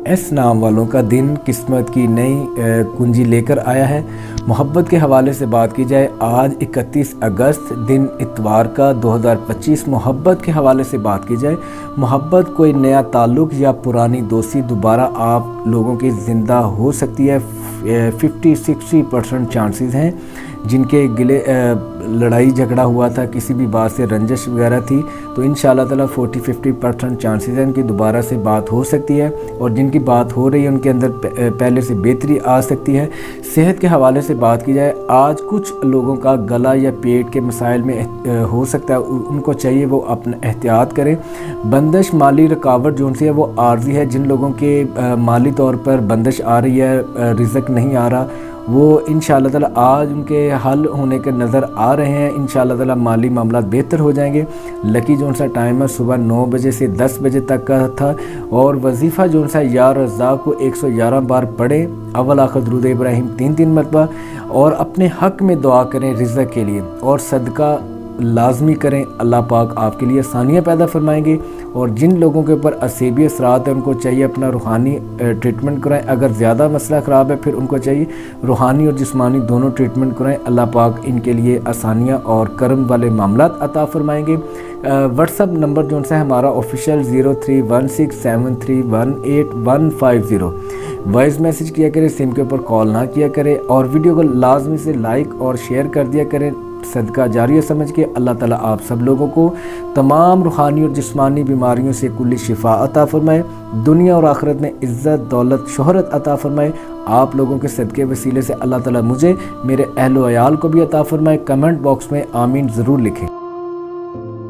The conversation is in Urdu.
ایس نام والوں کا دن قسمت کی نئی کنجی لے کر آیا ہے۔ محبت کے حوالے سے بات کی جائے، آج 31 اگست دن اتوار کا 2025 محبت کے حوالے سے بات کی جائے، محبت کوئی نیا تعلق یا پرانی دوستی دوبارہ آپ لوگوں کی زندہ ہو سکتی ہے۔ 50-60% چانسز ہیں جن کے گلے لڑائی جھگڑا ہوا تھا، کسی بھی بات سے رنجش وغیرہ تھی، تو انشاءاللہ تعالیٰ 40-50% چانسز ہیں ان کی دوبارہ سے بات ہو سکتی ہے، اور جن کی بات ہو رہی ہے ان کے اندر پہلے سے بہتری آ سکتی ہے۔ صحت کے حوالے سے بات کی جائے، آج کچھ لوگوں کا گلا یا پیٹ کے مسائل میں ہو سکتا ہے، ان کو چاہیے وہ اپنا احتیاط کریں۔ بندش مالی رکاوٹ جو ان سے ہے وہ عارضی ہے، جن لوگوں کے مالی طور پر بندش آ رہی ہے، رزق نہیں آ رہا، وہ انشاءاللہ تعالیٰ آج ان کے حل ہونے کے نظر آ رہے ہیں۔ انشاءاللہ تعالیٰ مالی معاملات بہتر ہو جائیں گے۔ لکی جو ان سا ٹائم ہے صبح 9 بجے سے 10 بجے تک کا تھا، اور وظیفہ جو ان سا یا رزاق کو 111 بار پڑھیں، اول آخر درود ابراہیم 3 مرتبہ، اور اپنے حق میں دعا کریں رزق کے لیے، اور صدقہ لازمی کریں۔ اللہ پاک آپ کے لیے آسانیاں پیدا فرمائیں گے۔ اور جن لوگوں کے اوپر عصبی اثرات ہیں ان کو چاہیے اپنا روحانی ٹریٹمنٹ کرائیں، اگر زیادہ مسئلہ خراب ہے پھر ان کو چاہیے روحانی اور جسمانی دونوں ٹریٹمنٹ کرائیں۔ اللہ پاک ان کے لیے آسانیاں اور کرم والے معاملات عطا فرمائیں گے۔ واٹس ایپ نمبر جو ہے ہمارا آفیشیل 031673185150، وائس میسیج کیا کریں، سم کے اوپر کال نہ کیا کریں، اور ویڈیو کو لازمی سے لائک اور شیئر کر دیا کریں صدقہ جاریہ سمجھ کے۔ اللہ تعالیٰ آپ سب لوگوں کو تمام روحانی اور جسمانی بیماریوں سے کلی شفا عطا فرمائے، دنیا اور آخرت میں عزت، دولت، شہرت عطا فرمائے۔ آپ لوگوں کے صدقے وسیلے سے اللہ تعالیٰ مجھے، میرے اہل و عیال کو بھی عطا فرمائے۔ کمنٹ باکس میں آمین ضرور لکھیں۔